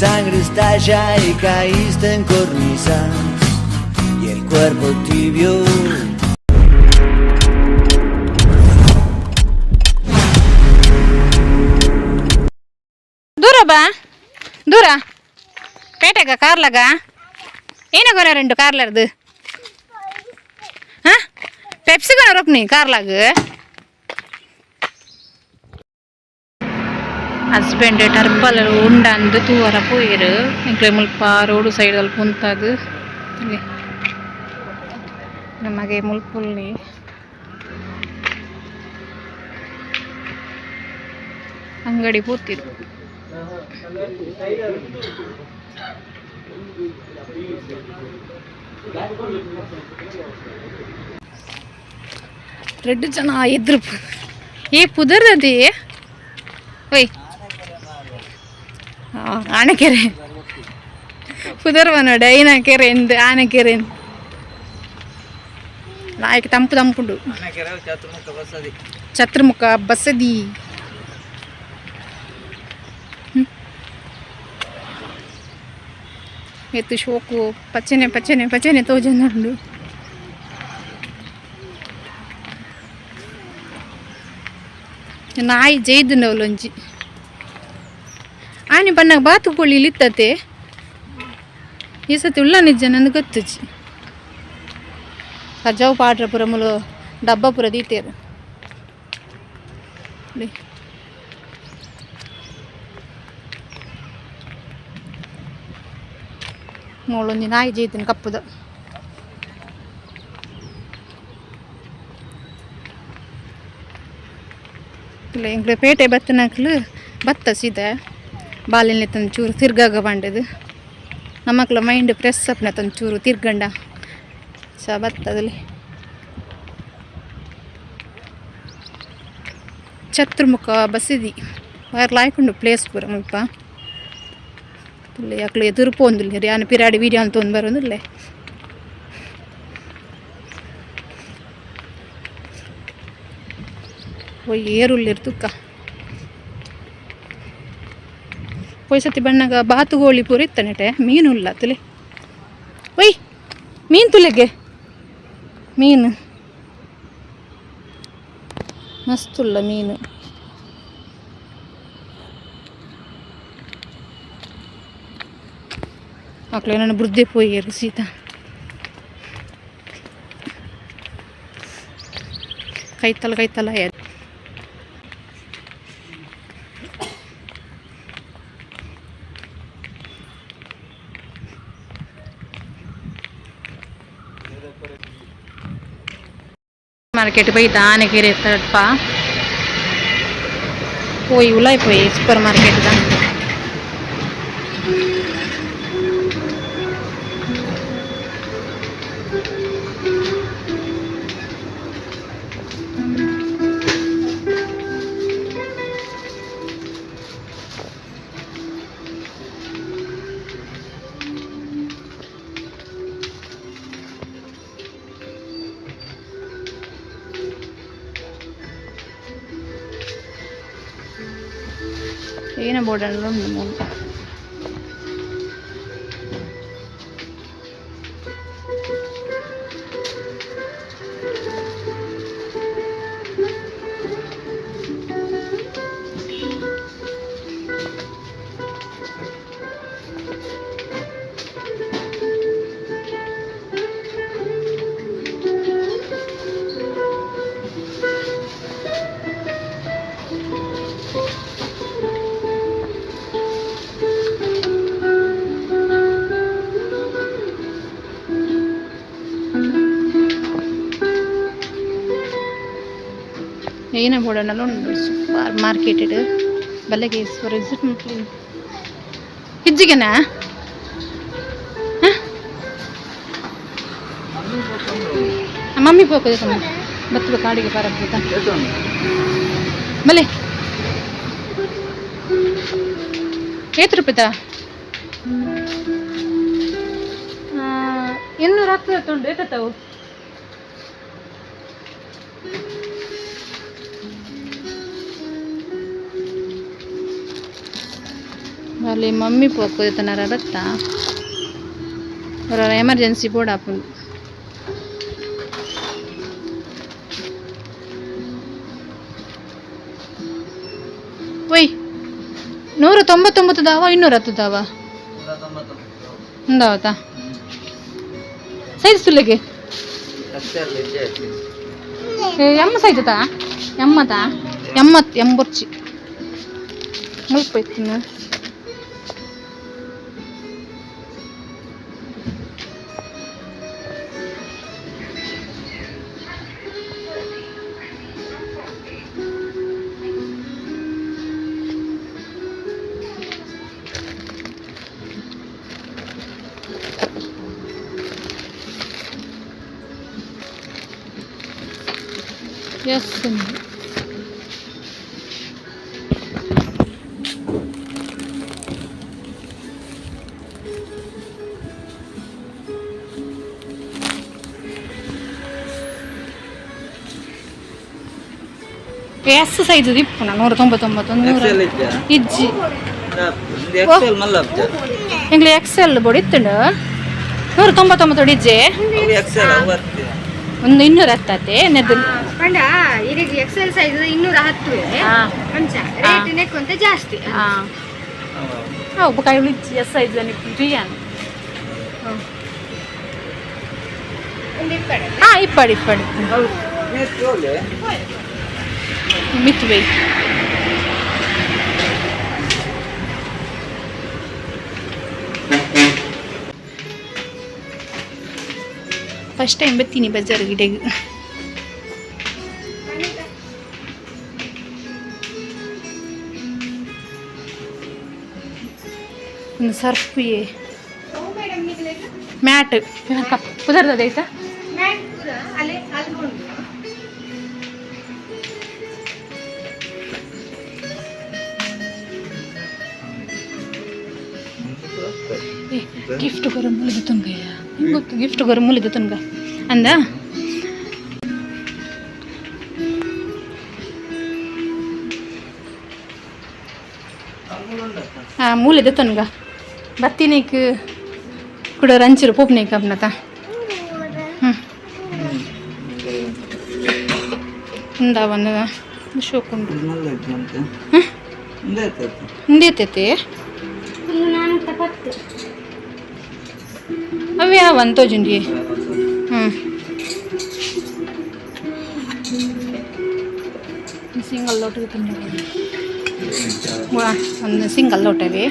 sangre estalla y caíste en cornisas y el cuerpo tibio. Dura ba? Dura? Petega karlaga? Ena gona rendu karlardu? Ha? Pepsi gona ropni karlagu? Husband ಟರ್ಪಲ್ ಉಂಡಂದು ತೂವರ ಪೋಯಿರು ಇಂಕ್ಲೆ ಮುಲ್ಪ road ಸೈಡಲ್ಲಿ ಕುಂತದು ನಮಗೆ ಮುಲ್ಪುಲ್ಲಿ ಅಂಗಡಿ ಪೋತಿರು red ಜನ ಇದ್ರು ಏ ಪುದರ್ದದಿ ಓಯ್ ಆನೆಕೆರೆ ಕುದರ್ವ ನೋಡ ಐನಕೆರೆ ಎಂದು ಆನೆಕೆರೆ ನಾಯಕ ತಂಪು ತಂಪುಂಡು ಚತುರ್ಮುಖ ಬಸದಿ ಎತ್ತು ಶೋಕು ಪಚ್ಚನೆ ಪಚ್ಚನೆ ಪಚ್ಚನೆ ತೋಜಂದು ನಾಯಿ ಜೈದನವಲೊಂಜಿ ಆನೆ ಬಣ್ಣಗೆ ಬಾತುಕೋಳಿ ಇಲ್ಲಿತ್ತತೆ ಈ ಸತಿ ಉಳ್ಳ ನಿಜ ನನಗೆ ಗೊತ್ತುಜಿ ಕಜಾವು ಪಾಡ್ರ ಪುರ ಮುಲು ಡಬ್ಬ ಪುರ ದೀತೇರು ನೋಳೊಂದು ನಾಯಿ ಜೈತೀನಿ ಕಪ್ಪುದ ಇಲ್ಲ ಎಂಗ್ಲೆ ಪೇಟೆ ಬತ್ತನಕ್ಲು ಬತ್ತ ಸೀದಾ ಬಾಲಿನ ತಂದು ಚೂರು ತಿರ್ಗಾಗ ಬಂಡದು ನಮ್ಮಕ್ಲ ಮೈಂಡ್ ಫ್ರೆಶ್ ಅಪ್ನ ತಂದು ಚೂರು ತಿರ್ಗಂಡ ಸ ಬತ್ತದಲ್ಲಿ ಚತುರ್ಮುಖ ಬಸದಿ ಲಾಯ್ಕೊಂಡು ಪ್ಲೇಸ್ ಪೂರ ಮುಲ್ಪ ಅಕ್ಲೆ ತುರುಪೊಂದಿಲ್ಲ ಯಾನು ಪಿರಾಡಿ ವೀಡಿಯೋ ಅಂತ ಒಂದು ಬರೋದಿಲ್ಲ ಓಯ್ ಏರುಳ್ಳಿರ್ ತುಕ್ಕ ಪೊಯ್ಸತಿ ಬಣ್ಣಗ ಬಾತುಗೋಳಿ ಪೂರ ಇತ್ತನೆಟೆ ಮೀನು ಇಲ್ಲ ತುಲೆ ಒಯ್ ಮೀನು ತುಲೆಗೆ ಮೀನು ಮಸ್ತುಲ್ಲ ಮೀನು ಮಕ್ಕಳು ನನ್ನ ಬುದ್ಧಿ ಪೋಯ್ಯರು ಸೀತಾ ಕೈತಲ್ಲ मार्केट पे आने के रहता पा कोई उलाई पोई सुपर मार्केट का ಏನ ಬೋರ್ಡ್ ಅಲ್ಲ ಏನ ಬೋರ್ಡನ್ನೆಲ್ಲ ಉಂಟು ಸೂಪರ್ ಮಾರ್ಕೆಟೆಡ್ ಬಲೆಗೆ ವಿಸಿಟ್ ಮಾಡ್ಲಿ ಹಿಜ್ಜಿಗೆನಾ ಮಮ್ಮಿ ಹೋಗೋದು ತಮ್ಮ ಬತ್ತದ ಕಾಡಿಗೆ ಪಾರಾಗ್ಬೋದಾ ಬಲೆ ಏತ್ ರೂಪಾಯಿತಾ 210 ಉಂಟು ಏತತ್ತವು ಅಲ್ಲಿ ಮಮ್ಮಿ ಪೋಕೋತನಾರ ಬತ್ತಾ ಅವರ ಎಮರ್ಜೆನ್ಸಿ ಬೋರ್ಡ್ ಹಾಕೊಂಡು ಒಯ್ 199 ದಾವ 210 ದಾವ ఉందావతా సైజు సుల్లకి ఎమ్మ సైజుతా ఎమ్మతా ఎంబొచ్చి ములిపోతున్నా Yes. ಎಸ್ ಸೈಜ್ ಇಪ್ಪು 199 ಇಜ್ಜಿ ಎಂಗ್ಲಿ ಎಕ್ಸೆಲ್ ಬೋಡಿ ಇತ್ತುಂಡು 199 ಇಜ್ಜೆ ಒಂದು 210 ನೆದ್ದು ಪಂಡ ಇದಕ್ಕೆ ಎಕ್ಸೆಲ್ ಸೈಜ್ 210 ಪಂಚ ರೇಟ್ ನೆಕ್ಕೊಂತ ಜಾಸ್ತಿ ಒಬ್ಬ ಕೈ ಇಜ್ಜಿ ಎಸ್ ಸೈಜ್ ರಿಯಾನ್ ಇಪ್ಪಡಿ ಮಿತ್ವೆ ಫಸ್ಟ್ ಟೈಮ್ ಬರ್ತೀನಿ ಬಜಾರ್ ಗಿಡಗೆ ಒಂದು ಸರ್ಫ್ ಮ್ಯಾಟ್ ಕುದರ್ದೈತಾ ಗಿಫ್ಟ್ ಗರ ಮುಲಿದು ತುಂಗಯ್ಯ ಗೊತ್ತು ಗಿಫ್ಟ್ ಗರ ಮುಲಿದು ತುಂಗ ಅಂದ ಮೂಲಿದು ತುಂಗ ಬತ್ತಿನೀಕ್ ಕೂಡ ರಂಚಿರು ಪೋಪ್ನೇಕ್ ಅಬ್ನತ ఉందా వందగా షోకుండు ఉందేతైతే అవి అవంతో జుండి సింగల్ లోಟ್ ವಾ ಒಂದು ಸಿಂಗಲ್ ಲೋಟ್ ಅವಿ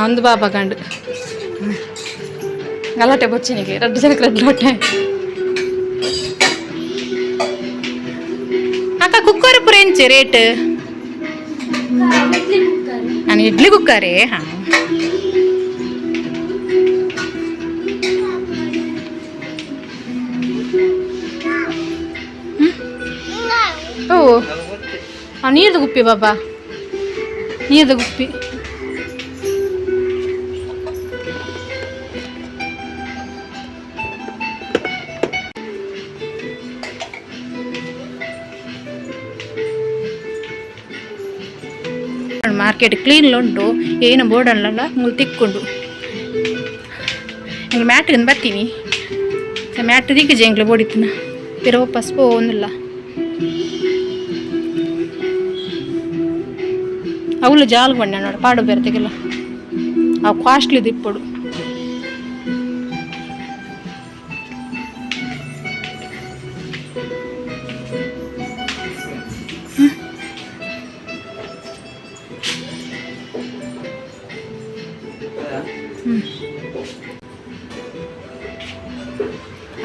ಒಂದು ಬಾಬಾ ಗಂಡು గలాటే వచ్చినాయి రెడ్ జనకు రెడ్ లోటే అక్క కుక్కర్ పురేంచి రేట్ అని ఇడ్లీ కుక్కరే ಓ ನೀರ್ದು ಗುಪ್ಪಿ ಬಾಬಾ ನೀರ್ದು ಗುಪ್ಪಿ ಮಾರ್ಕೆಟ್ ಕ್ಲೀನ್ ಉಂಟು ಏನು ಬೋರ್ಡ್ ಅಲ್ಲ ಮುಲ್ ತಿಕ್ಕೊಂಡು ಎಂಗ್ಳು ಮ್ಯಾಟ್ಗೆ ಬರ್ತೀನಿ ಮ್ಯಾಟ್ ದಿಕ್ಕಿಜೆ ಎಂಗ್ಳು ಬೋಡಿತ್ತಿನ ಪಿರ ವಾಪಸ್ ಪೋನಿಲ್ಲ ಅವಳು ಜಾಲ್ಗೆ ಬಂಡೆ ನೋಡು ಪಾಡು ಬೆರ್ತೆಗೆಲ್ಲ ಅವು ಕಾಸ್ಟ್ಲಿ ದಿಪ್ಪಡು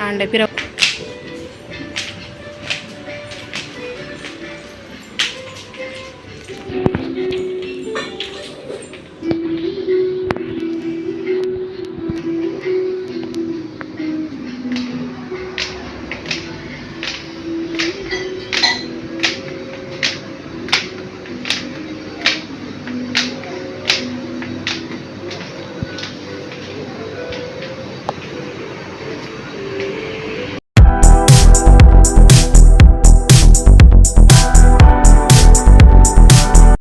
అండ్ పిర